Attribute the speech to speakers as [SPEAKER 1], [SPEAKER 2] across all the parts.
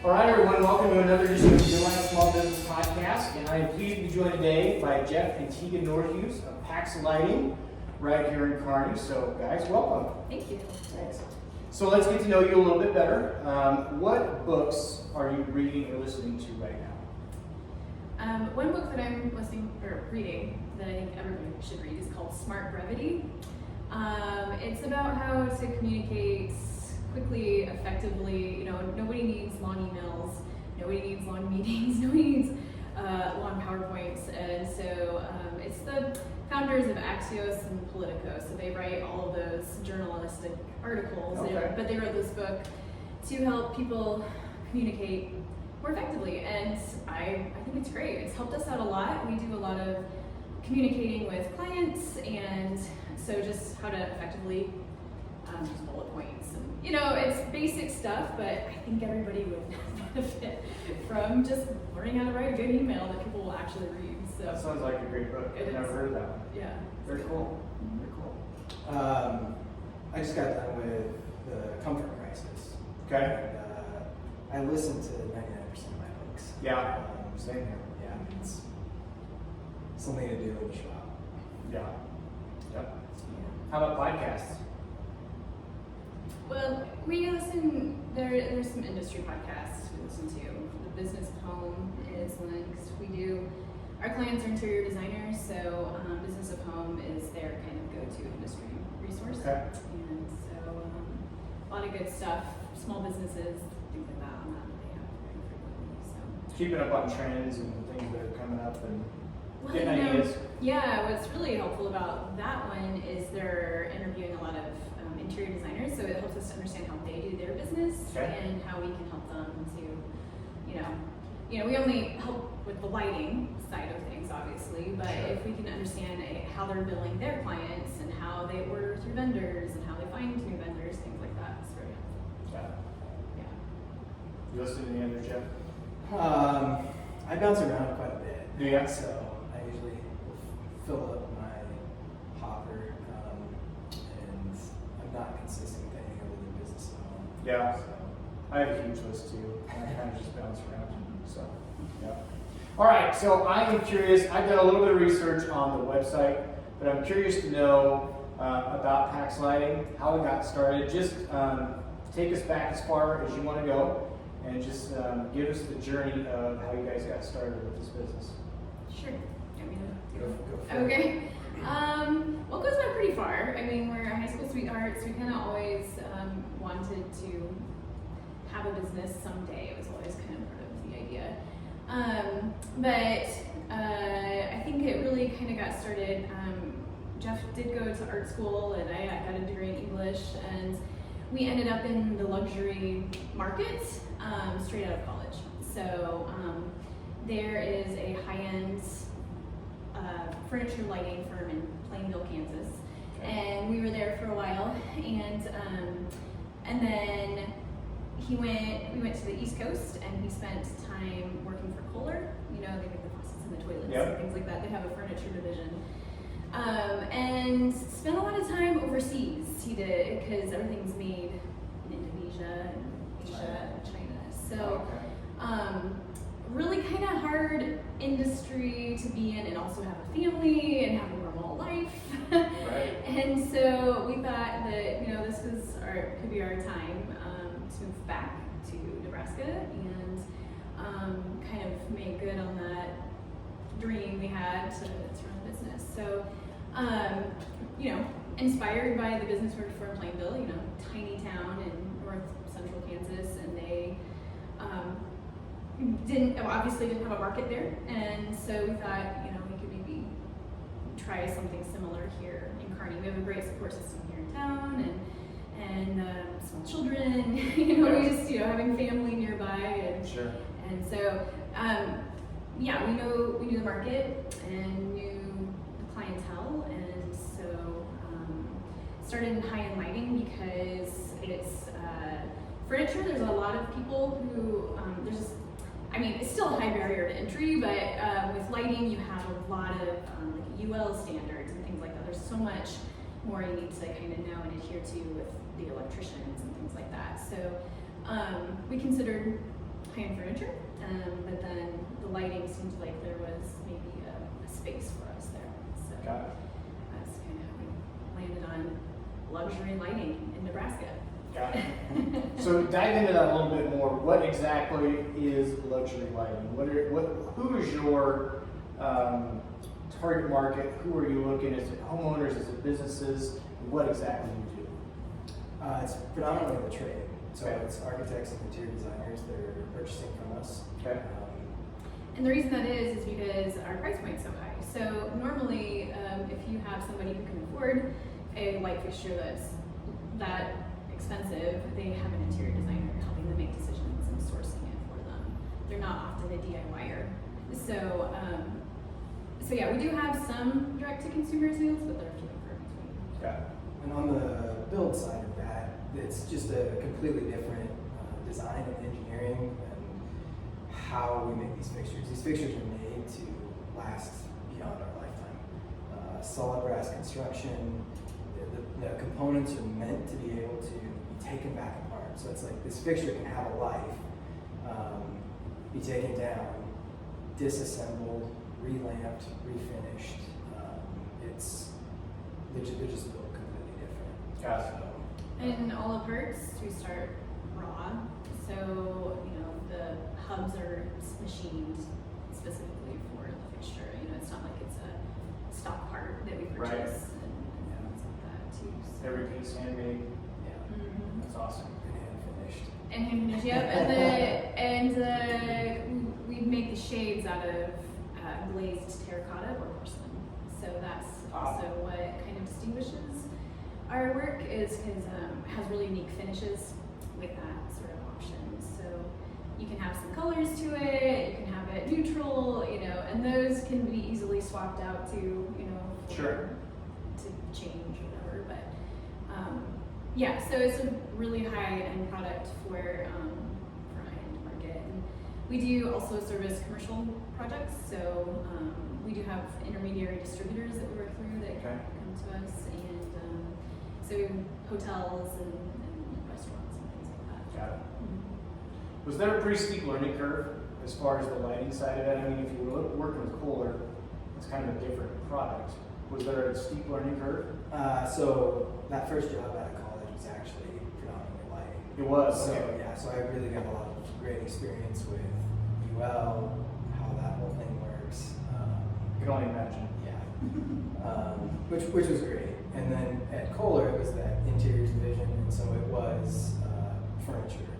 [SPEAKER 1] All right, everyone, welcome to another edition of the Join Small Business Podcast, and I am pleased to be joined today by Jeff and Teegan Nordhues of Pax Lighting right here in Kearney. So, guys, welcome.
[SPEAKER 2] Thank you.
[SPEAKER 1] Thanks. So let's get to know you a little bit better. What books are you reading or listening to right now?
[SPEAKER 2] One book that I'm reading that I think everybody should read is called Smart Brevity. It's about how to communicate quickly, effectively. You know, nobody needs long emails, nobody needs long meetings, nobody needs long PowerPoints, and so it's the founders of Axios and Politico, so they write all of those journalistic articles,
[SPEAKER 1] Okay.
[SPEAKER 2] but they wrote this book to help people communicate more effectively, and I think it's great. It's helped us out a lot. We do a lot of communicating with clients, and so just how to effectively use bullet points, and you know, it's basic stuff, but I think everybody would benefit from just learning how to write a good email that people will actually read. So
[SPEAKER 1] That sounds like a great book. I've never heard of that one.
[SPEAKER 2] Yeah.
[SPEAKER 1] Very cool. Very cool.
[SPEAKER 3] I just got done with the Comfort Crisis.
[SPEAKER 1] Okay.
[SPEAKER 3] And I listen to 99% of my books.
[SPEAKER 1] Yeah. Same here.
[SPEAKER 3] Yeah, it's something to do in the shop.
[SPEAKER 1] Yeah. Yep. How about podcasts?
[SPEAKER 2] Well, we listen. There's some industry podcasts we listen to. The Business of Home is one. We do. Our clients are interior designers, so Business of Home is their kind of go-to industry resource.
[SPEAKER 1] Okay.
[SPEAKER 2] And so a lot of good stuff. Small businesses, things like that on that they have very frequently. So.
[SPEAKER 1] Keeping up on trends and things that are coming up and
[SPEAKER 2] Well,
[SPEAKER 1] getting
[SPEAKER 2] you know,
[SPEAKER 1] ideas.
[SPEAKER 2] yeah, what's really helpful about that one is they're interviewing a lot of interior designers, so it helps us to understand how they do their business and how we can help them to, you know, we only help with the lighting side of things, obviously, but if we can understand how they're billing their clients and how they order through vendors and how they find new vendors, things like that, it's very helpful. Yeah.
[SPEAKER 1] You listen to any others, Jeff?
[SPEAKER 3] I bounce around quite a bit.
[SPEAKER 1] Do you?
[SPEAKER 3] So I usually fill up my hopper, and I'm not consistent with anything other than Business of Home.
[SPEAKER 1] Yeah.
[SPEAKER 3] So.
[SPEAKER 1] I have a huge list too. I kind of just bounce around. So, yeah. All right. So I am curious. I've done a little bit of research on the website, but I'm curious to know about Pax Lighting, how it got started. Just take us back as far as you want to go, and just give us the journey of how you guys got started with this business.
[SPEAKER 2] Sure. You want me to
[SPEAKER 3] Go for it.
[SPEAKER 2] Okay. Well, it goes back pretty far. I mean, we're high school sweethearts. We kind of always wanted to have a business someday. It was always kind of part of the idea. But I think it really kind of got started. Jeff did go to art school, and I got a degree in English, and we ended up in the luxury market straight out of college. So there is a high-end furniture lighting firm in Plainville, Kansas, and we were there for a while, and then we went to the East Coast, and he spent time working for Kohler. You know, they make the faucets and the toilets and things like that. They have a furniture division, and spent a lot of time overseas. He did, because everything's made in Indonesia and Asia and China. So really kind of hard industry to be in, and also have a family and have a normal life.
[SPEAKER 1] Right.
[SPEAKER 2] And so we thought that, you know, this could be our time to move back to Nebraska and kind of make good on that dream we had to run a business. So, you know, inspired by the business we worked for in Plainville, you know, tiny town in north central Kansas, and they obviously didn't have a market there, and so we thought, you know, we could maybe try something similar here in Kearney. We have a great support system here in town, and small children, you know, we just, you know, having family nearby, and
[SPEAKER 1] Sure.
[SPEAKER 2] And so, yeah, we knew the market and knew the clientele, and so started in high-end lighting because it's furniture. There's a lot of people who it's still a high barrier to entry, but with lighting, you have a lot of like UL standards and things like that. There's so much more you need to kind of know and adhere to with the electricians and things like that. So we considered high-end furniture, but then the lighting seemed like there was maybe a space for us there. So
[SPEAKER 1] Got it.
[SPEAKER 2] that's kind of how we landed on luxury lighting in Nebraska.
[SPEAKER 1] Got it. So dive into that a little bit more. What exactly is luxury lighting? Who is your target market? Who are you looking at? Is it homeowners? Is it businesses? What exactly do you do?
[SPEAKER 3] It's predominantly the trade. So
[SPEAKER 1] Okay.
[SPEAKER 3] it's architects and interior designers that are purchasing from us.
[SPEAKER 1] Okay.
[SPEAKER 2] And the reason that is because our price point's so high. So normally, if you have somebody who can afford a light fixture that's that expensive, they have an interior designer helping them make decisions and sourcing it for them. They're not often a DIYer. So, so yeah, we do have some direct-to-consumer sales, but they're few and far between.
[SPEAKER 1] Got it.
[SPEAKER 3] And on the build side of that, it's just a completely different design and engineering and how we make these fixtures. These fixtures are made to last beyond our lifetime. Solid brass construction, the components are meant to be able to be taken back apart. So it's like this fixture can have a life, be taken down, disassembled, relamped, refinished. They're just built completely different.
[SPEAKER 1] Got it.
[SPEAKER 2] And all the parts, we start raw. So, you know, the hubs are machined specifically for the fixture. You know, it's not like it's a stock part that we
[SPEAKER 1] Right.
[SPEAKER 2] purchase and things like that too. So.
[SPEAKER 1] Every piece handmade.
[SPEAKER 3] Yeah,
[SPEAKER 2] Mhm.
[SPEAKER 1] That's awesome.
[SPEAKER 3] and hand finished.
[SPEAKER 2] And hand finished, yep. And we make the shades out of glazed terracotta or porcelain. So that's also what kind of distinguishes our work is because it has really unique finishes with that sort of option. So you can have some colors to it, you can have it neutral, you know, and those can be easily swapped out to, you know,
[SPEAKER 1] Sure.
[SPEAKER 2] to change whatever. But yeah, so it's a really high-end product for high-end market. And we do also service commercial projects, so we do have intermediary distributors that we work through that
[SPEAKER 1] Okay.
[SPEAKER 2] come to us, and so hotels and restaurants and things like that.
[SPEAKER 1] Got it.
[SPEAKER 2] Mhm.
[SPEAKER 1] Was there a pretty steep learning curve as far as the lighting side of it? I mean, if you were working with Kohler, it's kind of a different product. Was there a steep learning curve?
[SPEAKER 3] So that first job out of college was actually predominantly lighting.
[SPEAKER 1] It was.
[SPEAKER 3] So
[SPEAKER 1] Okay.
[SPEAKER 3] yeah, so I really got a lot of great experience with UL, how that whole thing works.
[SPEAKER 1] I can only imagine.
[SPEAKER 3] Yeah, which was great. And then at Kohler, it was that interiors division, and so it was furniture.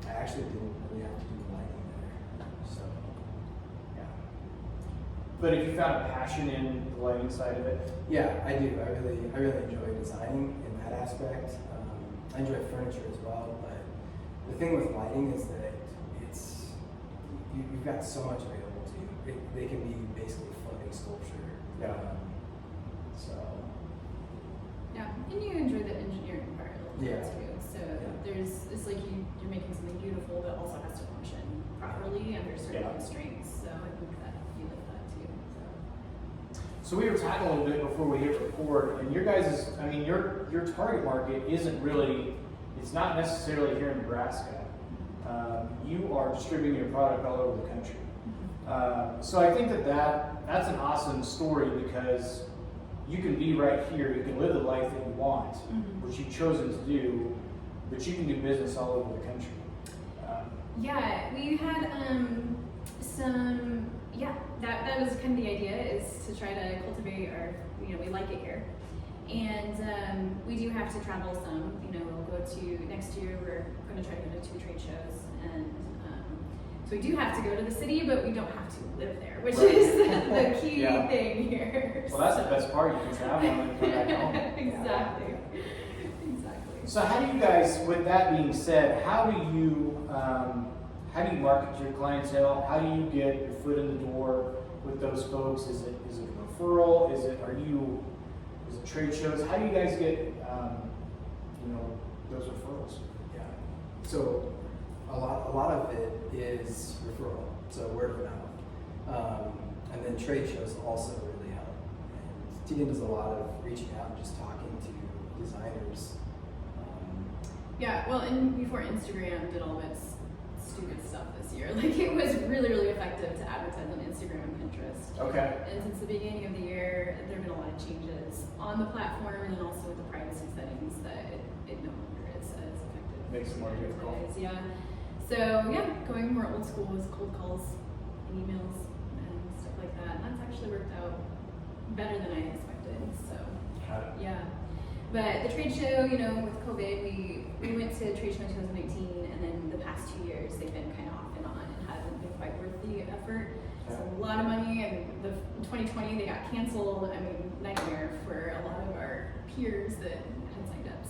[SPEAKER 3] I actually didn't really have to do lighting there, so yeah.
[SPEAKER 1] But if you found a passion in the lighting side of it,
[SPEAKER 3] Yeah, I do. I really enjoy designing in that aspect. I enjoy furniture as well, but the thing with lighting is that you've got so much available to you. They can be basically floating sculpture.
[SPEAKER 1] Yeah.
[SPEAKER 3] So
[SPEAKER 2] Yeah, and you enjoy the engineering part a little
[SPEAKER 3] Yeah.
[SPEAKER 2] bit too. So
[SPEAKER 3] Yeah.
[SPEAKER 2] it's like you're making something beautiful that also has to function properly under certain
[SPEAKER 1] Yeah.
[SPEAKER 2] constraints. So I think that you like that too. So.
[SPEAKER 1] so we were talking a little bit before we hit record, and your guys' I mean, your target market isn't really, it's not necessarily here in Nebraska. You are distributing your product all over the country. So I think that's an awesome story because you can be right here, you can live the life that you want,
[SPEAKER 2] Mhm.
[SPEAKER 1] which you've chosen to do, but you can do business all over the country.
[SPEAKER 2] Yeah, we had that was kind of the idea is to try to cultivate our, you know, we like it here. And we do have to travel some, you know, we'll go to, next year we're going to try to go to 2 trade shows. And so we do have to go to the city, but we don't have to live there, which
[SPEAKER 1] Right.
[SPEAKER 2] is the key
[SPEAKER 1] Yeah.
[SPEAKER 2] thing here.
[SPEAKER 1] Well, that's the best part, you can travel and then come back home.
[SPEAKER 2] Exactly. Exactly.
[SPEAKER 1] So how do you guys, with that being said, how do you market to your clientele? How do you get your foot in the door with those folks? Is it a referral? Is it trade shows? How do you guys get those referrals?
[SPEAKER 3] yeah. So a lot of it is referral, so word of mouth, and then trade shows also really help. And Teegan does a lot of reaching out and just talking to designers.
[SPEAKER 2] Yeah, well, and before Instagram did all of its stupid stuff this year. Like, it was really, really effective to advertise on Instagram and Pinterest.
[SPEAKER 1] Okay.
[SPEAKER 2] And since the beginning of the year, there have been a lot of changes on the platform and then also with the privacy settings that it no longer is as effective.
[SPEAKER 1] Makes it more difficult.
[SPEAKER 2] Yeah. So yeah, going more old school with cold calls and emails and stuff like that. And that's actually worked out better than I expected. So yeah. But the trade show, you know, with COVID, we went to trade show in 2019, and then the past 2 years they've been kind of off and on and hasn't been quite worth the effort. So a lot of money, and in 2020 they got canceled. I mean, nightmare for a lot of our peers that had signed up.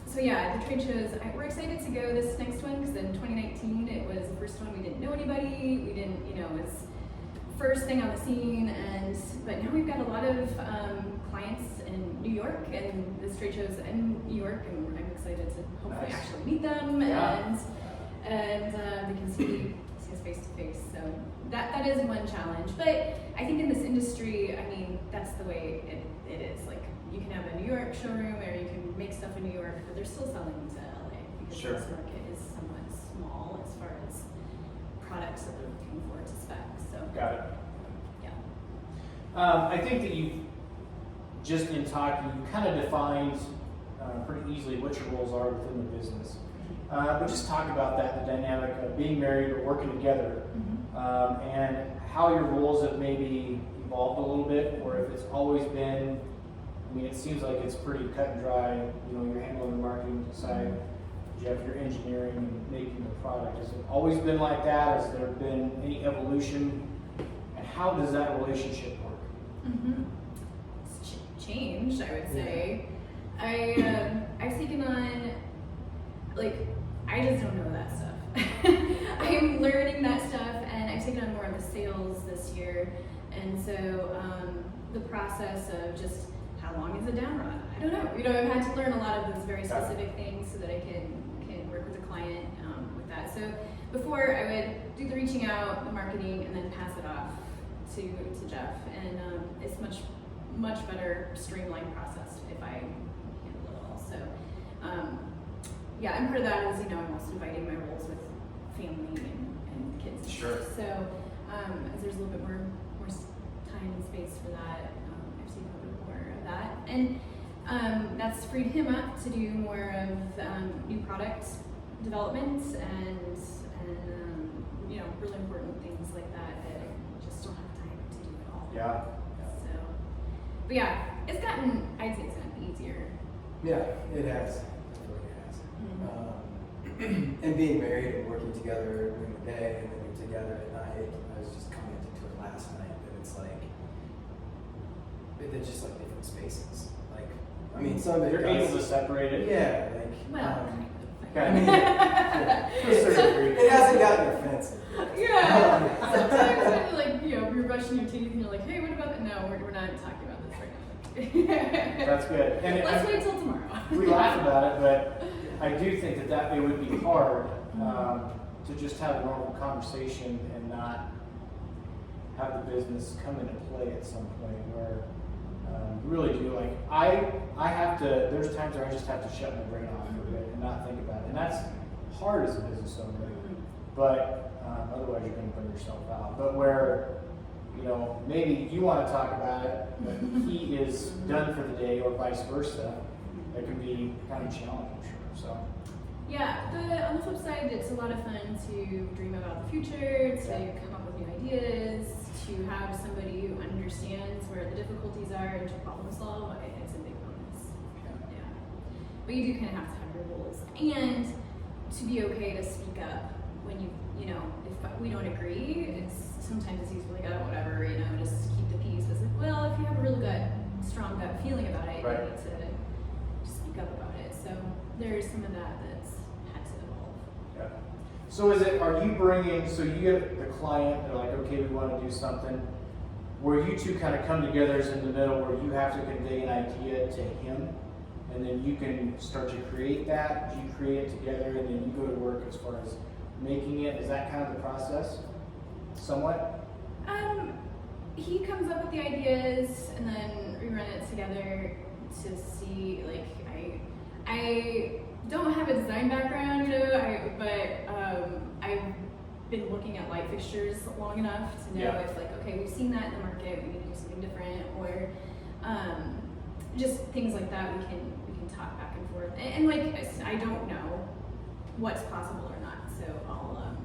[SPEAKER 2] So yeah, the trade shows, we're excited to go this next one because in 2019 it was the first one we didn't know anybody. We didn't, you know, it was first thing on the scene, but now we've got a lot of clients in New York, and this trade shows in New York, and I'm excited to hopefully actually meet them and they can see us face to face. So that is one challenge. But I think in this industry, I mean, that's the way it is. Like, you can have a New York showroom, or you can make stuff in New York, but they're still selling to LA because this market is somewhat small as far as products that they're looking for to spec. So
[SPEAKER 1] Got it.
[SPEAKER 2] yeah.
[SPEAKER 1] I think that you just in talking, you kind of defined pretty easily what your roles are within the business. But just talk about that, the dynamic of being married but working together, and how your roles have maybe evolved a little bit, or if it's always been, I mean, it seems like it's pretty cut and dry. You know, you're handling the marketing side, Jeff, you're engineering and making the product. Has it always been like that? Has there been any evolution? And how does that relationship work?
[SPEAKER 2] It's changed, I would say. I've taken on, like, I just don't know that stuff. I'm learning that stuff, and I've taken on more of the sales this year. And so the process of just how long is a down run? I don't know. You know, I've had to learn a lot of those very specific things so that I can work with a client with that. So before, I would do the reaching out, the marketing, and then pass it off to Jeff. And it's much better streamlined process if I handle it all. So yeah, and part of that is, you know, I'm also dividing my roles with family and kids.
[SPEAKER 1] Sure.
[SPEAKER 2] So as there's a little bit more time and space for that, I've seen a little bit more of that. And that's freed him up to do more of new product development and you know, really important things like that I just don't have time to do it all.
[SPEAKER 1] Yeah.
[SPEAKER 2] So, but yeah, I'd say it's gotten easier.
[SPEAKER 3] Yeah, it has. It really has. And being married and working together during the day and then you're together at night, I was just commenting to it last night that it's like, they're just like different spaces. Like, I mean, some of it
[SPEAKER 1] You're able to separate it.
[SPEAKER 3] Yeah, like,
[SPEAKER 2] Well,
[SPEAKER 3] I mean,
[SPEAKER 1] To a certain degree.
[SPEAKER 3] it hasn't gotten offensive.
[SPEAKER 2] yeah. Sometimes when, like, you know, you're brushing your teeth and you're like, hey, what about that? No, we're not talking about this right now.
[SPEAKER 1] That's good. And
[SPEAKER 2] Let's wait till tomorrow.
[SPEAKER 1] we laugh about it, but I do think that it would be hard to just have a normal conversation and not have the business come into play at some point where you really do. Like, I have to, there's times where I just have to shut my brain off for a bit and not think about it. And that's hard as a business owner, but otherwise you're going to burn yourself out. But where, you know, maybe you want to talk about it, but he is done for the day, or vice versa, that can be kind of challenging, I'm sure. So.
[SPEAKER 2] Yeah, on the flip side, it's a lot of fun to dream about the future, to come up with new ideas, to have somebody who understands where the difficulties are and to problem solve. It's a big bonus. Yeah. But you do kind of have to have your rules and to be okay to speak up when you know, if we don't agree. Sometimes it's easy, like, oh, whatever, you know, just keep the peace. But it's like, well, if you have a really strong gut feeling about it, you need to speak up about it. So there's some of that that's had to evolve.
[SPEAKER 1] Yeah. So are you bringing, so you get the client, they're like, okay, we want to do something, where you two kind of come together as in the middle, where you have to convey an idea to him, and then you can start to create that, you create it together, and then you go to work as far as making it. Is that kind of the process? Somewhat?
[SPEAKER 2] He comes up with the ideas, and then we run it together to see, like, I don't have a design background, you know, but been looking at light fixtures long enough to know
[SPEAKER 1] Yeah.
[SPEAKER 2] if like, okay, we've seen that in the market, we need to do something different, or just things like that. We can talk back and forth. And like, I don't know what's possible or not, so I'll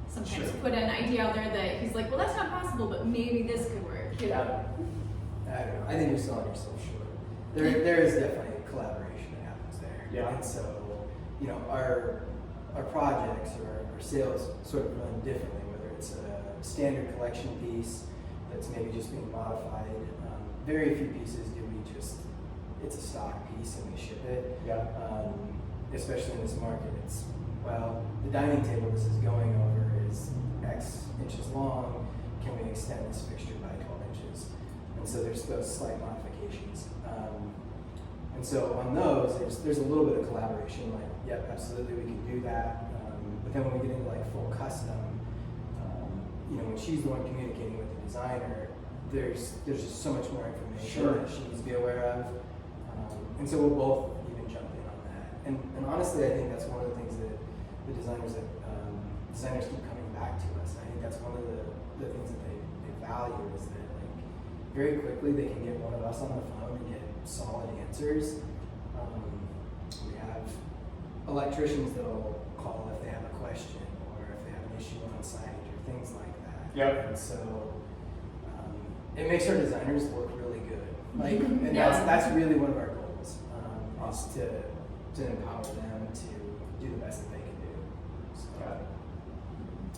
[SPEAKER 2] sometimes
[SPEAKER 1] Sure.
[SPEAKER 2] put an idea out there that he's like, well, that's not possible, but maybe this could work. You know?
[SPEAKER 3] I don't know. I think you're selling yourself short. There is definitely collaboration that happens there.
[SPEAKER 1] Yeah.
[SPEAKER 3] And so, you know, our projects or our sales sort of run differently, whether it's a standard collection piece that's maybe just being modified. Very few pieces do we just, it's a stock piece and we ship it.
[SPEAKER 1] Yeah.
[SPEAKER 3] Especially in this market, it's, well, the dining table this is going over is X inches long. Can we extend this fixture by 12 inches? And so there's those slight modifications. And so on those, there's a little bit of collaboration, like, yep, absolutely, we can do that. But then when we get into like full custom, you know, when she's the one communicating with the designer, there's just so much more information
[SPEAKER 1] Sure.
[SPEAKER 3] that she needs to be aware of. And so we'll both even jump in on that. And honestly, I think that's one of the things that the designers keep coming back to us. I think that's one of the things that they value is that like very quickly they can get one of us on the phone and get solid answers. We have electricians that'll call if they have a question or if they have an issue on site or things like that.
[SPEAKER 1] Yep.
[SPEAKER 3] And so it makes our designers look really good. Like, and
[SPEAKER 2] Yeah.
[SPEAKER 3] that's really one of our goals, is to empower them to do the best that they can do. So,
[SPEAKER 1] Got it.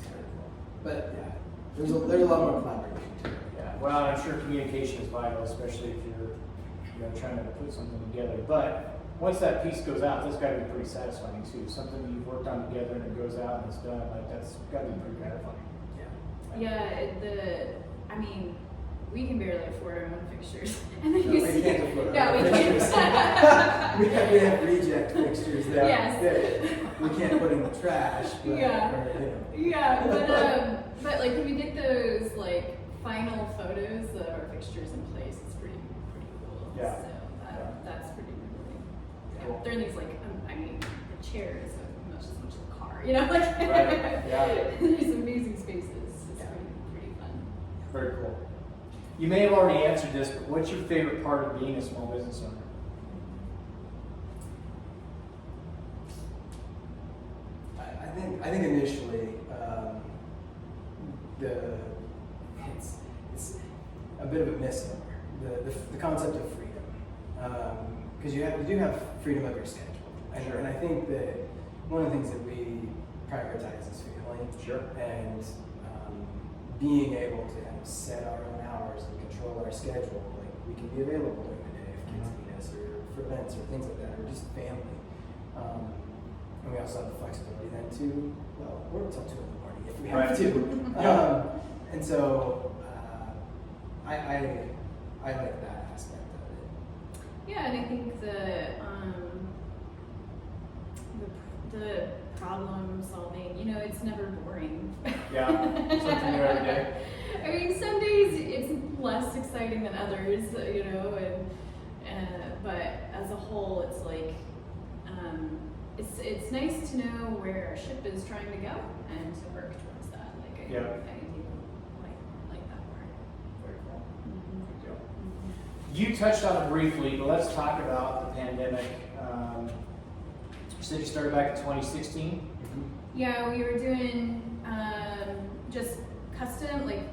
[SPEAKER 3] very cool. But yeah, there's a lot more collaboration to it.
[SPEAKER 1] Yeah, well, I'm sure communication is vital, especially if you're trying to put something together. But once that piece goes out, that's got to be pretty satisfying too. Something that you've worked on together and it goes out and it's done, like that's got to be pretty gratifying.
[SPEAKER 3] Yeah.
[SPEAKER 2] I mean, we can barely afford our own fixtures. And then
[SPEAKER 3] No,
[SPEAKER 2] you
[SPEAKER 3] we
[SPEAKER 2] see,
[SPEAKER 3] can't afford our
[SPEAKER 2] yeah,
[SPEAKER 3] own
[SPEAKER 2] we
[SPEAKER 3] fixtures.
[SPEAKER 2] can't.
[SPEAKER 3] we have reject fixtures that
[SPEAKER 2] Yes.
[SPEAKER 3] we can't put in the trash. But,
[SPEAKER 2] Yeah.
[SPEAKER 3] or, you know.
[SPEAKER 2] Yeah, but like when we get those like final photos of our fixtures in place, it's pretty cool.
[SPEAKER 1] Yeah.
[SPEAKER 2] So that's pretty rewarding. Yeah.
[SPEAKER 1] Cool.
[SPEAKER 2] They're in these like, I mean, the chair is as much as a car, you know, like
[SPEAKER 1] Right. Yeah.
[SPEAKER 2] there's amazing spaces. It's pretty fun.
[SPEAKER 1] Very cool. You may have already answered this, but what's your favorite part of being a small business owner?
[SPEAKER 3] I think initially, it's a bit of a misnomer. The concept of freedom, because you do have freedom of your schedule,
[SPEAKER 1] Sure.
[SPEAKER 3] and I think that one of the things that we prioritize is family.
[SPEAKER 1] Sure.
[SPEAKER 3] And being able to kind of set our own hours and control our schedule, like we can be available during the day if kids need us or for events or things like that, or just family. And we also have the flexibility then to, well, work till 2 in the morning if we have
[SPEAKER 1] Right.
[SPEAKER 3] to.
[SPEAKER 1] Yeah.
[SPEAKER 3] And so I like that aspect of it.
[SPEAKER 2] Yeah, and I think the problem solving, you know, it's never boring.
[SPEAKER 1] Yeah, something new every day.
[SPEAKER 2] I mean, some days it's less exciting than others, you know, but as a whole, it's like it's nice to know where our ship is trying to go and to work towards that. Like I do like that part.
[SPEAKER 1] Very cool.
[SPEAKER 2] Mm-hmm.
[SPEAKER 1] Good deal. You touched on it briefly, but let's talk about the pandemic. You said you started back in 2016.
[SPEAKER 2] Yeah, we were doing just custom, like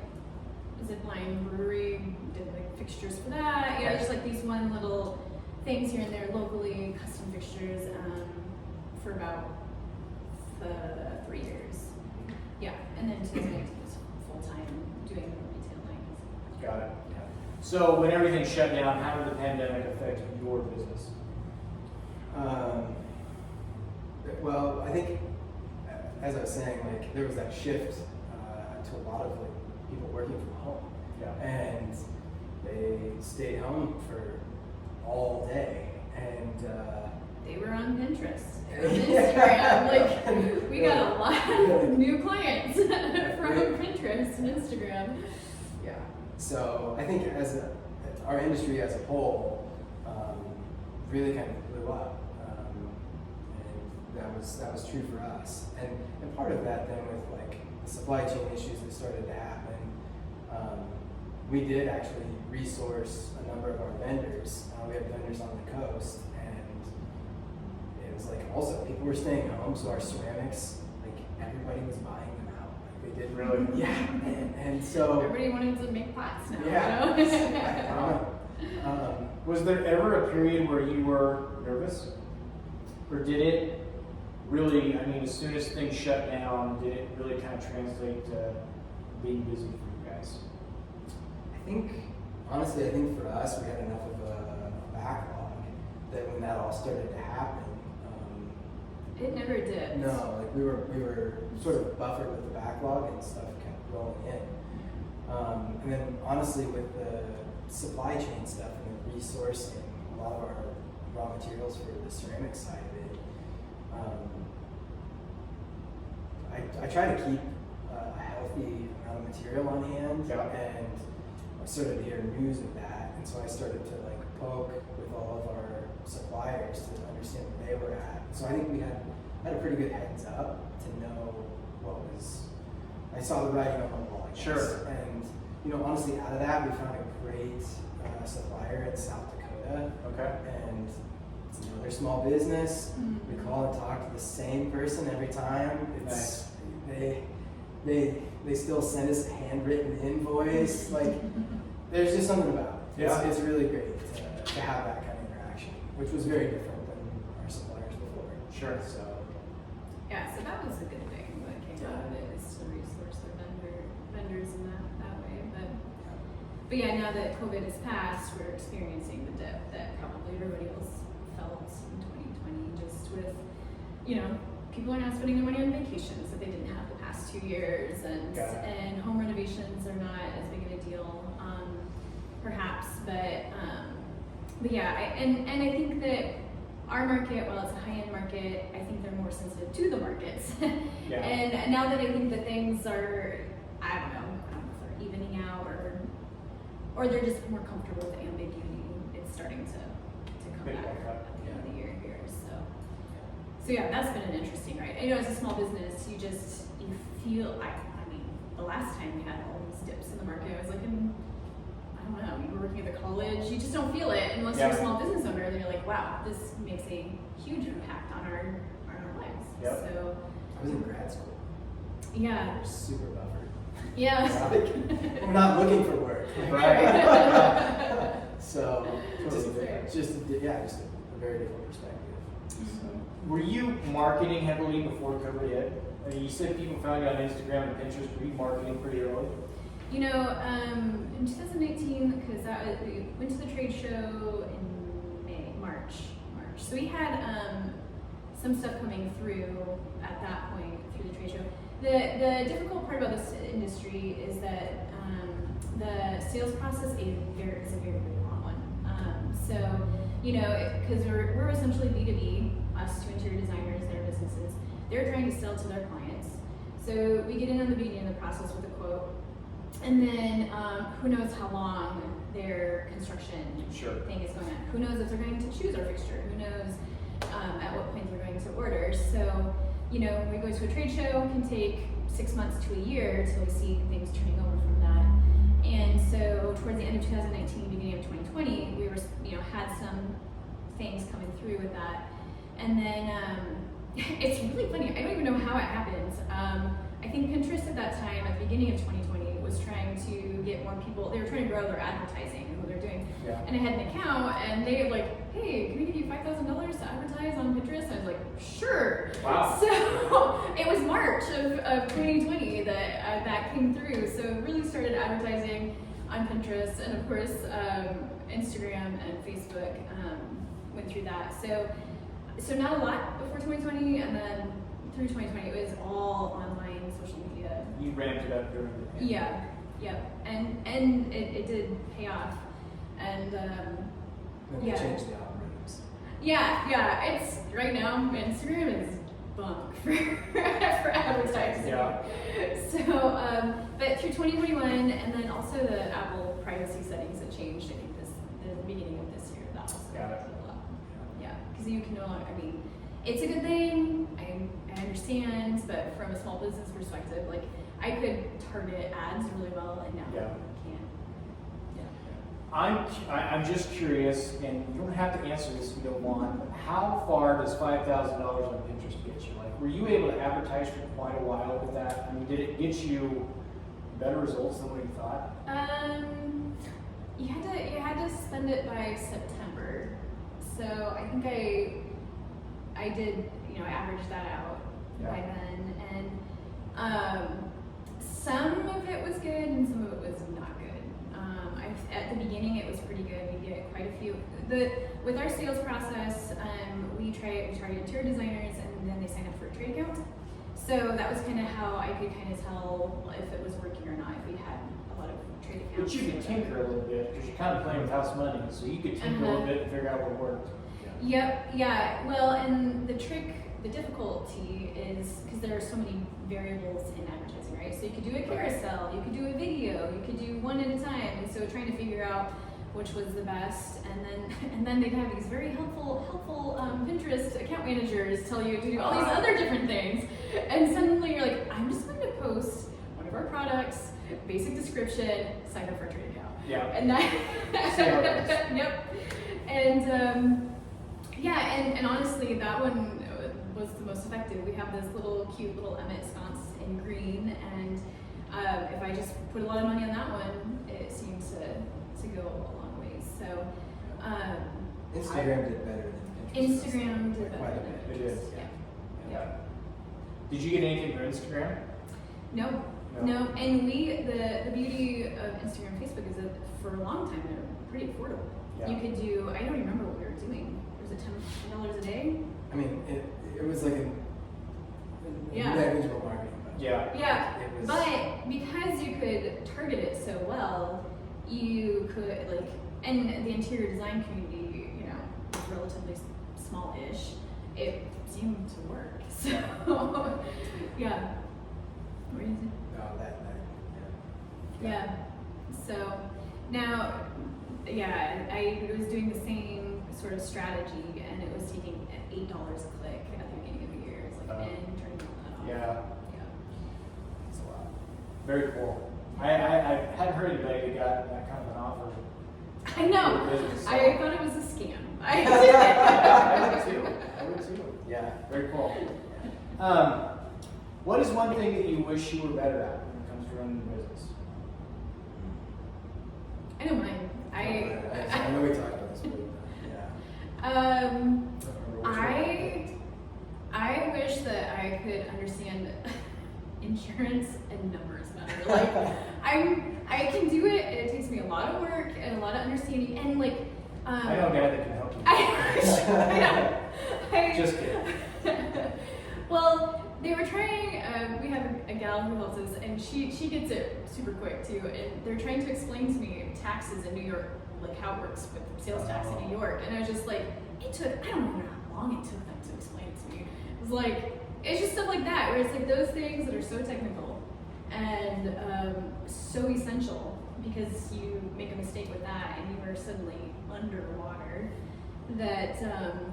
[SPEAKER 2] zipline brewery, did like fixtures for that. You know, just like these one little things here and there locally, custom fixtures for about 3 years. Yeah, and then 2019 was full time doing retail lines.
[SPEAKER 1] Got it. Yeah. So when everything shut down, how did the pandemic affect your business?
[SPEAKER 3] Well, I think, as I was saying, like there was that shift to a lot of like people working from home, and they stayed home for all day, and
[SPEAKER 2] they were on Pinterest, on Instagram. Like we got a lot of new clients from Pinterest and Instagram.
[SPEAKER 3] Yeah. So I think our industry as a whole really kind of blew up, and that was true for us. And part of that then with like the supply chain issues that started to happen, we did actually resource a number of our vendors. We have vendors on the coast, and it was like also people were staying home, so our ceramics, like everybody was buying them out. Like they did
[SPEAKER 1] Really?
[SPEAKER 3] Yeah, and so
[SPEAKER 2] Everybody wanted to make pots now.
[SPEAKER 3] yeah.
[SPEAKER 2] You know?
[SPEAKER 3] Wow.
[SPEAKER 1] Was there ever a period where you were nervous? Or did it really, I mean, as soon as things shut down, did it really kind of translate to being busy for you guys?
[SPEAKER 3] Honestly, I think for us, we had enough of a backlog that when that all started to happen,
[SPEAKER 2] It never did.
[SPEAKER 3] no, like we were sort of buffered with the backlog and stuff kept rolling in. And then honestly, with the supply chain stuff and the resourcing a lot of our raw materials for the ceramic side of it, I try to keep a healthy amount of material on hand,
[SPEAKER 1] Yeah.
[SPEAKER 3] and I started to hear news of that, and so I started to like poke with all of our suppliers to understand where they were at. So I think we had a pretty good heads up to know what was. I saw the writing on the wall, I guess.
[SPEAKER 1] Sure.
[SPEAKER 3] And honestly, out of that, we found a great supplier in South Dakota,
[SPEAKER 1] Okay.
[SPEAKER 3] and they're small business.
[SPEAKER 2] Mhm.
[SPEAKER 3] We call and talk to the same person every time. It's they still send us a handwritten invoice. Like there's just something about it.
[SPEAKER 1] Yeah.
[SPEAKER 3] It's really great to have that kind of interaction, which was very different than our suppliers before.
[SPEAKER 1] Sure.
[SPEAKER 3] So
[SPEAKER 2] Yeah, so that was a good thing that came out of it, is to resource their vendors in that way. But yeah, now that COVID is past, we're experiencing the dip that probably everybody else felt in 2020, just with, people are not spending their money on vacations that they didn't have the past 2 years, and
[SPEAKER 1] Got it.
[SPEAKER 2] and home renovations are not as big of a deal, perhaps. But yeah, I think that our market, while it's a high-end market, I think they're more sensitive to the markets.
[SPEAKER 1] Yeah.
[SPEAKER 2] And now that I think that things are, I don't know if they're evening out or they're just more comfortable with the ambiguity, it's starting to come
[SPEAKER 1] Pick
[SPEAKER 2] back
[SPEAKER 1] back up.
[SPEAKER 2] at the end of the year here. So yeah, that's been an interesting, right? As a small business, you feel, I mean, the last time we had all these dips in the market, I was like, I don't know, you were working at the college, you just don't feel it unless you're a small business owner, and you're like, wow, this makes a huge impact on our lives.
[SPEAKER 1] Yep.
[SPEAKER 2] So
[SPEAKER 3] I was in grad school.
[SPEAKER 2] yeah.
[SPEAKER 3] We're super buffered.
[SPEAKER 2] Yeah.
[SPEAKER 3] We're not looking for work.
[SPEAKER 1] Right.
[SPEAKER 3] So
[SPEAKER 1] Totally different.
[SPEAKER 3] just a very different perspective. So.
[SPEAKER 1] Were you marketing heavily before COVID hit? I mean, you said people found you on Instagram and Pinterest. Were you marketing pretty early?
[SPEAKER 2] In 2019, because we went to the trade show in March. So we had some stuff coming through at that point through the trade show. The difficult part about this industry is that the sales process is a very long one. Because we're essentially B2B, us to interior designers, their businesses. They're trying to sell to their clients. So we get in on the beginning of the process with a quote, and then who knows how long their construction thing is going on. Who knows if they're going to choose our fixture? Who knows at what point they're going to order? So, when we go to a trade show, it can take 6 months to a year till we see things turning over from that. And so towards the end of 2019, beginning of 2020, we were, had some things coming through with that. And then it's really funny. I don't even know how it happened. I think Pinterest at that time, at the beginning of 2020, was trying to get more people. They were trying to grow their advertising and what they're doing.
[SPEAKER 1] Yeah.
[SPEAKER 2] And I had an account, and they were like, "Hey, can we give you $5,000 to advertise on Pinterest?" And I was like, "Sure."
[SPEAKER 1] Wow.
[SPEAKER 2] So it was March of 2020 that that came through. So really started advertising on Pinterest, and of course Instagram and Facebook went through that. So not a lot before 2020, and then through 2020 it was all online social media.
[SPEAKER 1] You ramped it up during the pandemic.
[SPEAKER 2] Yeah, yep, and it did pay off, and
[SPEAKER 3] Then we
[SPEAKER 2] yeah.
[SPEAKER 3] changed the algorithms.
[SPEAKER 2] Yeah, it's right now Instagram is bunk for advertising.
[SPEAKER 1] Yeah.
[SPEAKER 2] So, but through 2021, and then also the Apple privacy settings that changed. I think the beginning of this year, that was
[SPEAKER 1] Got it.
[SPEAKER 2] a lot. Yeah, because you can no longer. I mean, it's a good thing. I'm understand, but from a small business perspective, like I could target ads really well, and now
[SPEAKER 1] Yeah.
[SPEAKER 2] I can't.
[SPEAKER 1] I'm just curious, and you don't have to answer this if you don't want, but how far does $5,000 on Pinterest get you? Like, were you able to advertise for quite a while with that? I mean, did it get you better results than what you thought?
[SPEAKER 2] You had to spend it by September, so I think I did, I averaged that out by then, and some of it was good and some of it was not good. At the beginning, it was pretty good. We get quite a few. With our sales process, we target interior designers, and then they sign up for a trade account. So that was kind of how I could kind of tell if it was working or not. If we had a lot of trade
[SPEAKER 1] But
[SPEAKER 2] accounts.
[SPEAKER 1] you could tinker a little bit, because you're kind of playing with house money, so you could tinker a little bit and figure out what worked.
[SPEAKER 2] Yep. Yeah. Well, and the difficulty is because there are so many variables in advertising, right? So you could do a carousel, you could do a video, you could do one at a time, and so trying to figure out which was the best, and then they'd have these very helpful Pinterest account managers tell you to do all these other different things, and suddenly you're like, I'm just going to post one of our products, basic description, sign up for a trade account.
[SPEAKER 1] Yeah.
[SPEAKER 2] And that.
[SPEAKER 1] See how it goes.
[SPEAKER 2] Yep. And and honestly, that one was the most effective. We have this cute little Emmett sconce in green, and if I just put a lot of money on that one, it seems to go a long ways. So
[SPEAKER 3] Instagram did better than Pinterest.
[SPEAKER 2] Instagram did
[SPEAKER 3] quite
[SPEAKER 2] better
[SPEAKER 3] a
[SPEAKER 2] than
[SPEAKER 3] bit.
[SPEAKER 1] It is.
[SPEAKER 2] Yeah.
[SPEAKER 1] Did you get anything for Instagram?
[SPEAKER 2] No. And the beauty of Instagram and Facebook is that for a long time they're pretty affordable.
[SPEAKER 1] Yeah.
[SPEAKER 2] You could do, I don't remember what we were doing. Was it $10 a day?
[SPEAKER 3] I mean, it was like a
[SPEAKER 2] Yeah.
[SPEAKER 3] negligible marketing budget.
[SPEAKER 1] Yeah.
[SPEAKER 2] Yeah,
[SPEAKER 3] It was-
[SPEAKER 2] but because you could target it so well, you could and the interior design community, is relatively small-ish. It seemed to work. So, yeah. What do you think?
[SPEAKER 3] No,
[SPEAKER 2] Yeah. So now, I was doing the same sort of strategy, and it was taking $8 a click at the beginning of the year. It's like, and turning that off.
[SPEAKER 1] Yeah.
[SPEAKER 2] Yeah.
[SPEAKER 1] That's a lot. Very cool. I hadn't heard anybody who got that kind of an offer.
[SPEAKER 2] I know.
[SPEAKER 1] for business, so.
[SPEAKER 2] I thought it was a scam.
[SPEAKER 1] I would too.
[SPEAKER 3] Yeah.
[SPEAKER 1] Very cool. What is one thing that you wish you were better at when it comes to running a business?
[SPEAKER 2] I know mine.
[SPEAKER 3] I know we talked about this, but yeah.
[SPEAKER 1] I don't remember which one.
[SPEAKER 2] I wish that I could understand insurance and numbers better. Like I can do it, and it takes me a lot of work and a lot of understanding, and
[SPEAKER 1] I know a guy that can help you.
[SPEAKER 2] I know.
[SPEAKER 1] Just kidding.
[SPEAKER 2] Well, they were trying. We have a gal who helps us, and she gets it super quick too. And they're trying to explain to me taxes in New York, like how it works with sales tax in New York. And I was just like, I don't know how long it took them to explain it to me. It was like, it's just stuff like that, where it's like those things that are so technical and so essential, because you make a mistake with that and you are suddenly underwater. That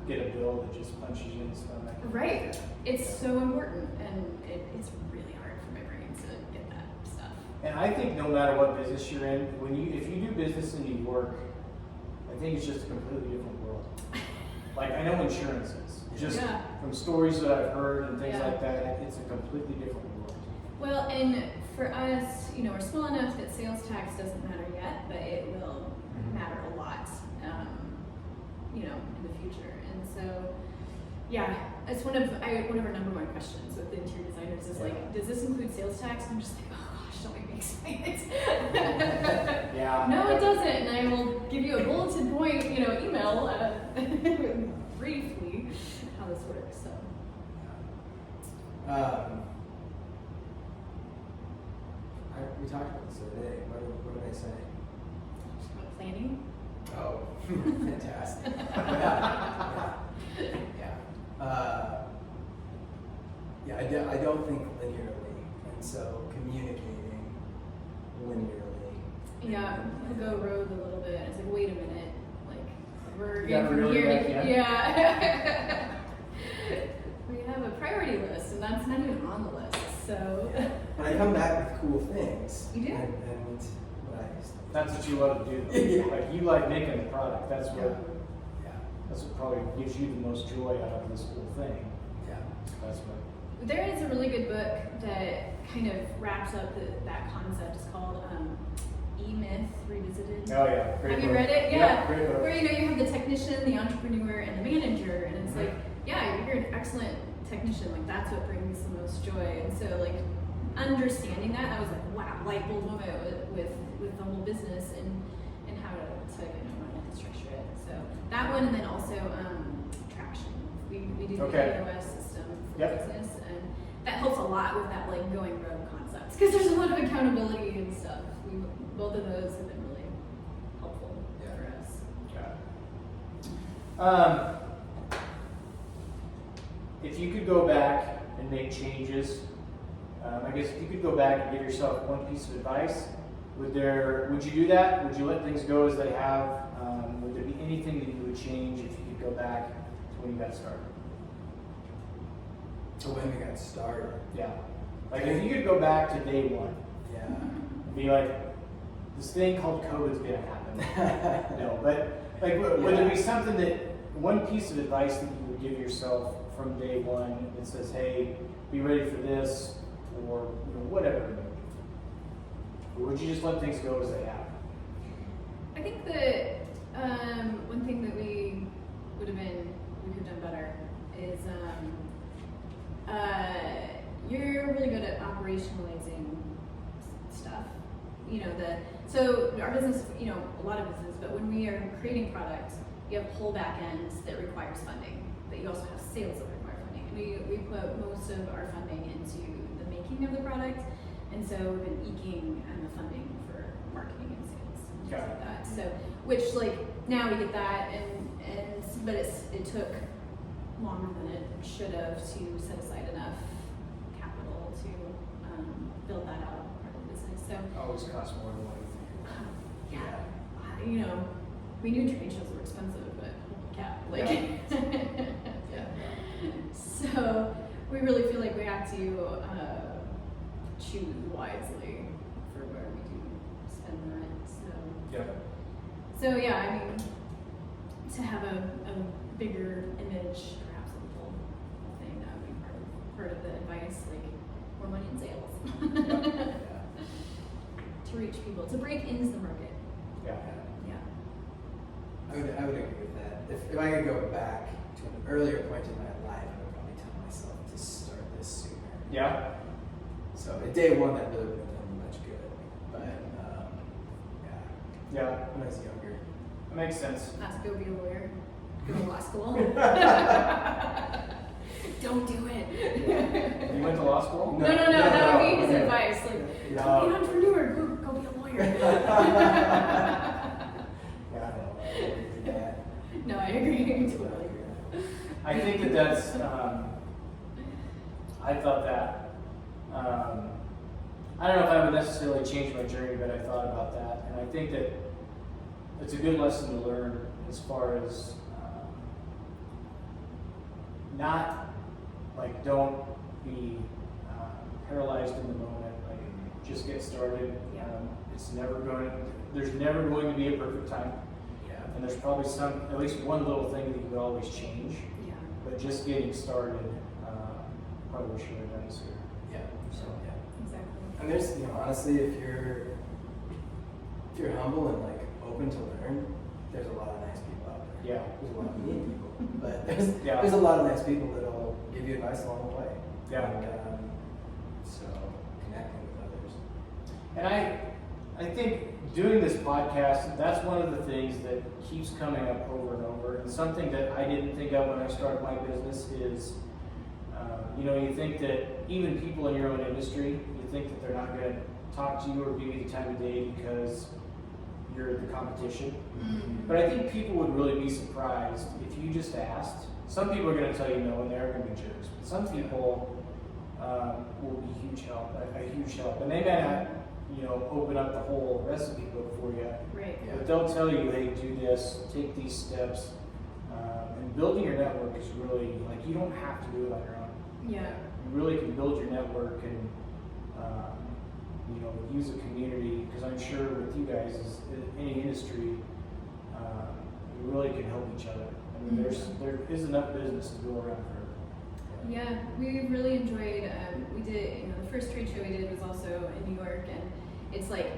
[SPEAKER 1] Get a bill that just punches you in the stomach.
[SPEAKER 2] right, it's so important, and it's really hard for my brain to get that stuff.
[SPEAKER 1] And I think no matter what business you're in, if you do business in New York, I think it's just a completely different world. Like, I know insurance is. Just from stories that I've heard and things like that, it's a completely different world.
[SPEAKER 2] Well, and for us, we're small enough that sales tax doesn't matter yet, but it will matter a lot, in the future. And so, it's one of our number one questions with the interior designers is like, does this include sales tax? And I'm just like, oh gosh, don't make me explain it.
[SPEAKER 1] Yeah.
[SPEAKER 2] No, it doesn't. And I will give you a bulletin point, email briefly how this works. So.
[SPEAKER 3] We talked about this the other day. What did I say?
[SPEAKER 2] Planning.
[SPEAKER 3] Oh, fantastic. I don't think linearly, and so communicating linearly.
[SPEAKER 2] Yeah, he'll go rogue a little bit. It's like, wait a minute, we're
[SPEAKER 1] You gotta
[SPEAKER 2] from
[SPEAKER 1] reel it
[SPEAKER 2] here
[SPEAKER 1] back
[SPEAKER 2] to
[SPEAKER 1] in.
[SPEAKER 2] yeah. We have a priority priority list, and that's not even on the list. So
[SPEAKER 3] But I come back with cool things.
[SPEAKER 2] You do?
[SPEAKER 3] And what I
[SPEAKER 1] That's what you love to do.
[SPEAKER 3] Yeah.
[SPEAKER 1] Like you like making the product. That's what
[SPEAKER 3] yeah.
[SPEAKER 1] that's what probably gives you the most joy out of this whole thing.
[SPEAKER 3] Yeah.
[SPEAKER 1] That's what.
[SPEAKER 2] there is a really good book that kind of wraps up that concept. It's called E-Myth Revisited.
[SPEAKER 1] Oh yeah, great
[SPEAKER 2] Have you
[SPEAKER 1] book.
[SPEAKER 2] read it?
[SPEAKER 1] Yeah, great book.
[SPEAKER 2] Where you have the technician, the entrepreneur, and the manager, and it's like, yeah, you're an excellent technician. Like that's what brings the most joy. And so like understanding that, I was like, wow, light bulb moment with the whole business and how to kind of run it and structure it. So that one, and then also traction. We do the
[SPEAKER 1] Okay.
[SPEAKER 2] POS system for
[SPEAKER 1] Yep.
[SPEAKER 2] business, and that helps a lot with that like going rogue concepts because there's a lot of accountability and stuff. Both of those have been really helpful for us.
[SPEAKER 1] Got it. If you could go back and make changes, I guess if you could go back and give yourself one piece of advice, would you do that? Would you let things go as they have? Would there be anything that you would change if you could go back to when you got started?
[SPEAKER 3] So when we got started.
[SPEAKER 1] Yeah. Like if you could go back to day one
[SPEAKER 3] Yeah.
[SPEAKER 1] and be like, this thing called COVID is going to happen. No, but like, would there be something one piece of advice that you would give yourself from day one that says, hey, be ready for this, or whatever it may be? Or would you just let things go as they happen?
[SPEAKER 2] I think that one thing that we could have done better is you're really good at operationalizing stuff. So our business, a lot of business, but when we are creating products, you have whole back ends that requires funding, but you also have sales that require funding. We put most of our funding into the making of the product, and so we've been eking on the funding for marketing and sales and things
[SPEAKER 1] Got it.
[SPEAKER 2] like that. So, which like now we get that, but it took longer than it should have to set aside enough capital to build that out part of the business. So
[SPEAKER 1] Always costs more than what you think.
[SPEAKER 2] yeah, we knew trade shows were expensive, but holy cow,
[SPEAKER 3] Yeah.
[SPEAKER 2] So we really feel like we have to choose wisely for where we do spend that.
[SPEAKER 1] Yeah.
[SPEAKER 2] So yeah, I mean, to have a bigger image, perhaps of the whole thing, that would be part of the advice, like more money in sales. To reach people, to break into the market.
[SPEAKER 1] Yeah.
[SPEAKER 2] Yeah.
[SPEAKER 3] I would agree with that. If I could go back to an earlier point in my life, I would probably tell myself to start this sooner.
[SPEAKER 1] Yeah.
[SPEAKER 3] So at day one, that really would have done me much good. But
[SPEAKER 1] Yeah.
[SPEAKER 3] when I was younger.
[SPEAKER 1] That makes sense.
[SPEAKER 2] Not to go be a lawyer, go to law school. Don't do it.
[SPEAKER 1] You went to law school?
[SPEAKER 2] No, that would be his
[SPEAKER 3] no.
[SPEAKER 2] advice. Like,
[SPEAKER 1] No.
[SPEAKER 2] don't be an entrepreneur, go be a lawyer.
[SPEAKER 1] Yeah.
[SPEAKER 3] I wouldn't do that.
[SPEAKER 2] No, I agree. Totally.
[SPEAKER 1] I think that's, I thought that. I don't know if I would necessarily change my journey, but I thought about that. And I think that it's a good lesson to learn as far as don't be paralyzed in the moment. Like, just get started.
[SPEAKER 2] Yeah.
[SPEAKER 1] There's never going to be a perfect time.
[SPEAKER 3] Yeah.
[SPEAKER 1] And there's probably at least one little thing that you could always change.
[SPEAKER 2] Yeah.
[SPEAKER 1] But just getting started, probably should have done sooner.
[SPEAKER 3] Yeah.
[SPEAKER 1] So,
[SPEAKER 3] Yeah.
[SPEAKER 2] Exactly.
[SPEAKER 3] And there's, honestly, if you're humble and like open to learn, there's a lot of nice people out there.
[SPEAKER 1] Yeah.
[SPEAKER 3] There's a lot of mean people, but
[SPEAKER 1] Yeah.
[SPEAKER 3] there's a lot of nice people that'll give you advice along the way.
[SPEAKER 1] Yeah.
[SPEAKER 3] And, so connecting with others.
[SPEAKER 1] And I think doing this podcast, that's one of the things that keeps coming up over and over. And something that I didn't think of when I started my business is, you think that even people in your own industry, you think that they're not going to talk to you or give you the time of day because you're the competition.
[SPEAKER 2] Mm-hmm.
[SPEAKER 1] But I think people would really be surprised if you just asked. Some people are going to tell you no, and they're going to be jerks. But some people will be huge help, a huge help. And they may not, open up the whole recipe book for you.
[SPEAKER 2] Right.
[SPEAKER 3] Yeah.
[SPEAKER 1] But they'll tell you, hey, do this, take these steps. And building your network is really, you don't have to do it on your own.
[SPEAKER 2] Yeah.
[SPEAKER 1] You really can build your network and use a community, because I'm sure with you guys, as any industry, you really can help each other. I mean, there is enough business to go around for.
[SPEAKER 2] Yeah, we really enjoyed. We did. The first trade show we did was also in New York, and it's like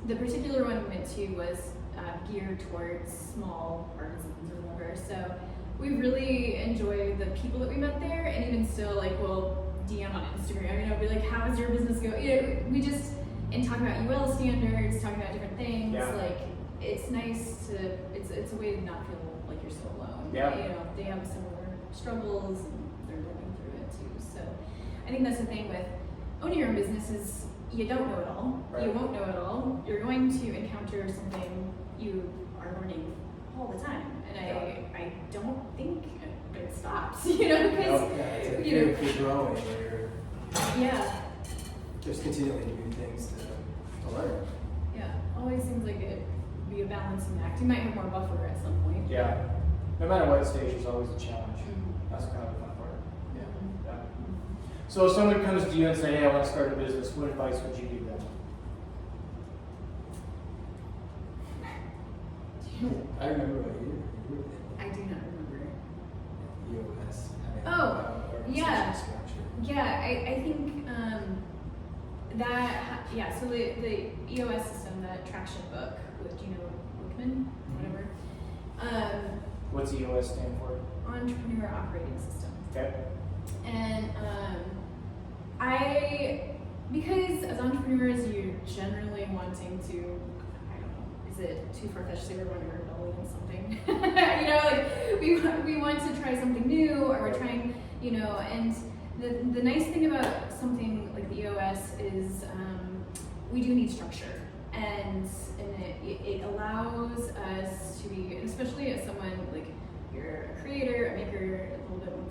[SPEAKER 2] the particular one we went to was geared towards small artisans or whatever. So we really enjoyed the people that we met there, and even still, like, we'll DM on Instagram. Be like, "How is your business going?" We just talk about UL standards, talking about different things.
[SPEAKER 1] Yeah.
[SPEAKER 2] Like, it's nice to. It's a way to not feel like you're so alone.
[SPEAKER 1] Yeah.
[SPEAKER 2] They have similar struggles, and they're living through it too. So I think that's the thing with owning your own business is you don't know it all.
[SPEAKER 1] Right.
[SPEAKER 2] You won't know it all. You're going to encounter something you are learning all the time, and I don't think it stops. Because
[SPEAKER 3] If you're growing,
[SPEAKER 2] yeah,
[SPEAKER 3] there's continually new things to learn.
[SPEAKER 2] yeah, always seems like it'd be a balancing act. You might have more buffer at some point.
[SPEAKER 1] Yeah. No matter what stage, there's always a challenge.
[SPEAKER 2] Mhm.
[SPEAKER 1] That's kind of the fun part.
[SPEAKER 2] Mhm.
[SPEAKER 1] Yeah. So if someone comes to you and say, "Hey, I want to start a business," what advice would you give them?
[SPEAKER 3] I remember what you were
[SPEAKER 2] I do not remember.
[SPEAKER 3] EOS.
[SPEAKER 2] Oh, yeah.
[SPEAKER 3] Structure.
[SPEAKER 2] Yeah, I think so the EOS system, the traction book with Gino Wickman, whatever,
[SPEAKER 1] What's EOS stand for?
[SPEAKER 2] Entrepreneur Operating System.
[SPEAKER 1] Okay.
[SPEAKER 2] And because as entrepreneurs, you're generally wanting to, I don't know, is it too far-fetched to say we're running a rebellion on something? We want to try something new, or we're trying, and the nice thing about something like the EOS is we do need structure, and it allows us to be, especially as someone like you're a creator, a maker, a little bit,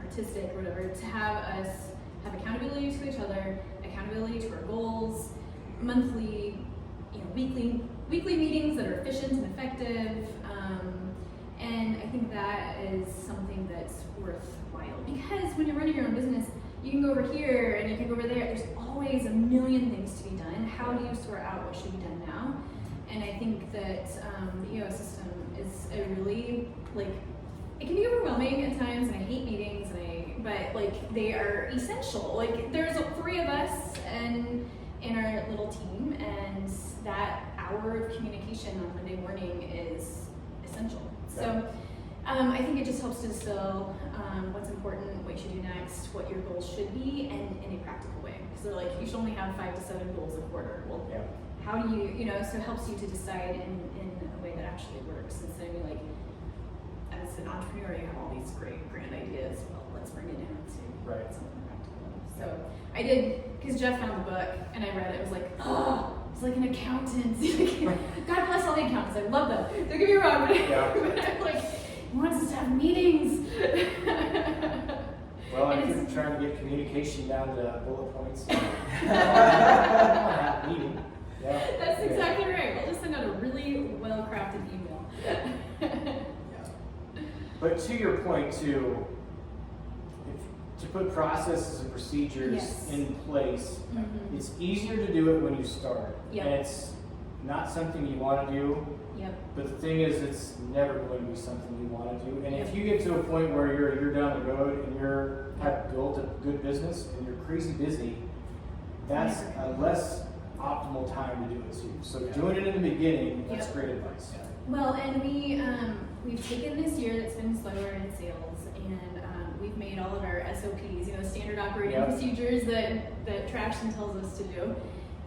[SPEAKER 2] artistic, or whatever, to have us have accountability to each other, accountability to our goals, monthly, weekly meetings that are efficient and effective, and I think that is something that's worthwhile, because when you're running your own business, you can go over here and you can go over there. There's always a million things to be done. How do you sort out what should be done now? And I think that the EOS system is a really, it can be overwhelming at times, and I hate meetings, but they are essential. There's 3 of us and in our little team, and that hour of communication on Monday morning is essential. So I think it just helps to distill what's important, what you should do next, what your goals should be, and in a practical way. Because they're like, you should only have 5 to 7 goals a quarter. Well, how do you, so it helps you to decide in a way that actually works, instead of being as an entrepreneur, you have all these great grand ideas. Well, let's bring it down to something practical. So I did, because Jeff found the book and I read it. It was like, oh, it's like an accountant. God bless all the accountants. I love them. Don't get me wrong, but I'm he wants us to have meetings.
[SPEAKER 1] Well, if you're trying to get communication down to bullet points, meeting. Yeah.
[SPEAKER 2] That's exactly right. We'll just send out a really well-crafted email.
[SPEAKER 1] But to your point too, to put processes and procedures in place, it's easier to do it when you start.
[SPEAKER 2] Yep.
[SPEAKER 1] And it's not something you want to do.
[SPEAKER 2] Yep.
[SPEAKER 1] But the thing is, it's never going to be something you want to do. And if you get to a point where you're down the road and have built a good business and you're crazy busy, that's a less optimal time to do it too. So doing it in the beginning, that's great advice.
[SPEAKER 2] Well, and we've taken this year that's been slower in sales, and we've made all of our SOPs, standard operating procedures that Traction tells us to do.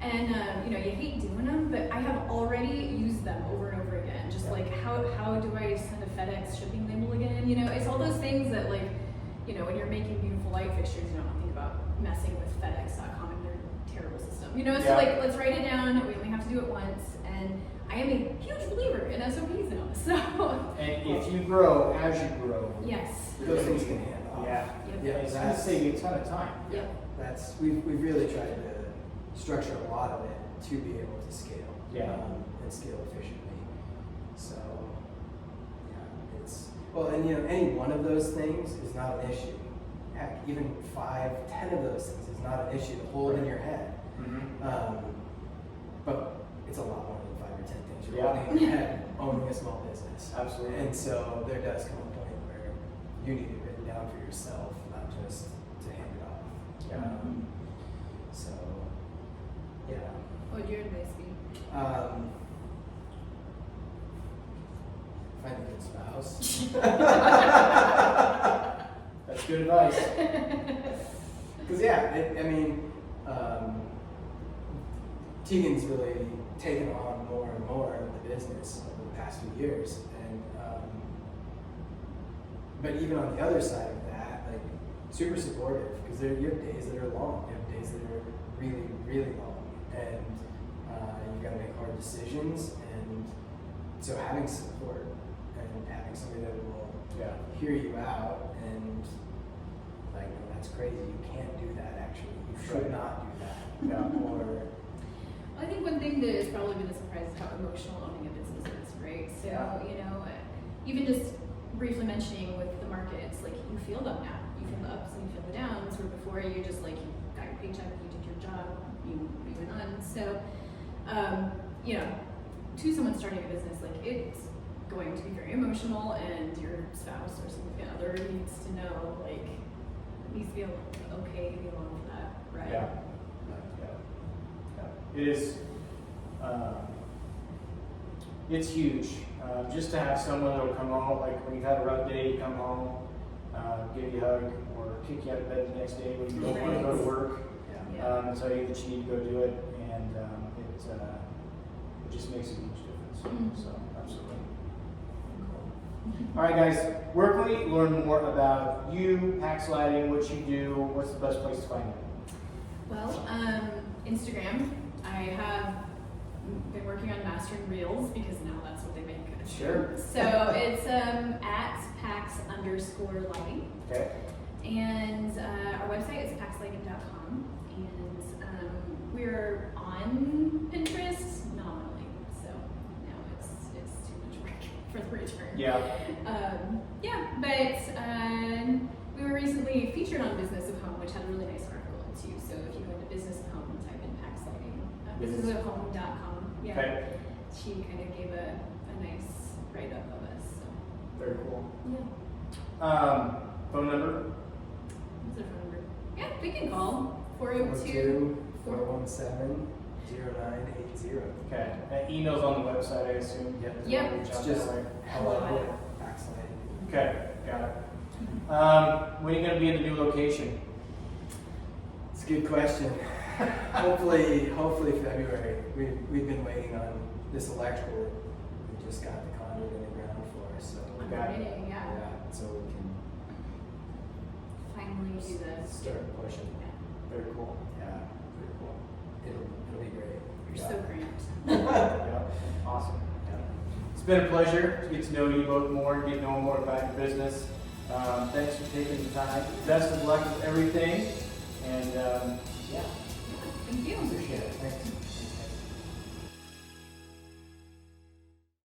[SPEAKER 2] And you hate doing them, but I have already used them over and over again. Just how do I send a FedEx shipping label again? It's all those things that when you're making beautiful light fixtures, you don't think about messing with FedEx.com and their terrible system. So let's write it down. We only have to do it once, and I am a huge believer in SOPs now. So.
[SPEAKER 1] And if you grow as you grow,
[SPEAKER 2] Yes.
[SPEAKER 3] Those things can hand off.
[SPEAKER 1] It's going to save you a ton of time.
[SPEAKER 2] Yep.
[SPEAKER 3] We've really tried to structure a lot of it to be able to scale. And scale efficiently. So it's any one of those things is not an issue. heck, even 5, 10 of those things is not an issue to hold in your head. But it's a lot more than 5 or 10 things you're holding in your head owning a small business.
[SPEAKER 1] Absolutely.
[SPEAKER 3] And so there does come a point where you need it written down for yourself, not just to hand it off.
[SPEAKER 1] Yeah.
[SPEAKER 3] So, yeah.
[SPEAKER 2] What would your advice be?
[SPEAKER 3] Find a good spouse.
[SPEAKER 1] That's good advice.
[SPEAKER 3] Because I mean, Teegan's really taken on more and more of the business over the past few years, and but even on the other side of that, like super supportive, because you have days that are long, you have days that are really, really long, and you've got to make hard decisions, and so having support and having somebody that will hear you out and like, no, that's crazy, you can't do that actually, you should not do that, or
[SPEAKER 2] I think one thing that has probably been a surprise is how emotional owning a business is, right? So, you know, even just briefly mentioning with the markets, like you feel them now. You feel the ups and you feel the downs, where before you just like, you got your paycheck, you did your job, you went on. So, you know, to someone starting a business, like it's going to be very emotional, and your spouse or significant other needs to know, like, needs to be okay to be along with that, right?
[SPEAKER 1] Yeah. It is, it's huge. Just to have someone that'll come home, like when you've had a rough day, you come home, give you a hug, or kick you out of bed the next day when you don't want to go to work, tell you that you need to go do it, and it just makes a huge difference. So, absolutely. All right, guys, where can we learn more about you, Pax Lighting, what you do? What's the best place to find you?
[SPEAKER 2] Well, Instagram. I have been working on mastering reels because now that's what they make.
[SPEAKER 1] Sure.
[SPEAKER 2] So it's at Pax_lighting.
[SPEAKER 1] Okay.
[SPEAKER 2] And our website is paxlighting.com. And we're on Pinterest nominally. So now it's too much work for the return.
[SPEAKER 1] Yeah.
[SPEAKER 2] But we were recently featured on Business of Home, which had a really nice article too. So if you go into Business of Home and type in Pax Lighting, businessofhome.com. Yeah.
[SPEAKER 1] Okay.
[SPEAKER 2] She kind of gave a nice write up of us. So.
[SPEAKER 1] Very cool.
[SPEAKER 2] Yeah.
[SPEAKER 1] Phone number?
[SPEAKER 2] What's their phone number? Yeah, they can call
[SPEAKER 3] 402 417 0980.
[SPEAKER 1] Okay. And email's on the website, I assume?
[SPEAKER 3] Yep.
[SPEAKER 2] Yep.
[SPEAKER 1] Reach out
[SPEAKER 3] It's
[SPEAKER 1] that
[SPEAKER 3] just
[SPEAKER 1] way.
[SPEAKER 3] hello at Pax Lighting.
[SPEAKER 1] Okay, got it. When are you going to be in the new location?
[SPEAKER 3] It's a good question. hopefully February. We've been waiting on this electrical. We just got the conduit in the ground for us, so
[SPEAKER 2] I'm
[SPEAKER 1] Got it.
[SPEAKER 2] writing, yeah.
[SPEAKER 3] so we can
[SPEAKER 2] Finally do the
[SPEAKER 3] start pushing.
[SPEAKER 1] Very cool.
[SPEAKER 3] Yeah,
[SPEAKER 1] Very cool.
[SPEAKER 3] it'll be great.
[SPEAKER 2] You're so cramped.
[SPEAKER 1] Yeah, awesome. It's been a pleasure to get to know you both more, get to know more about your business. Thanks for taking the time. Best of luck with everything. And yeah,
[SPEAKER 2] Thank you.
[SPEAKER 1] appreciate it. Thanks.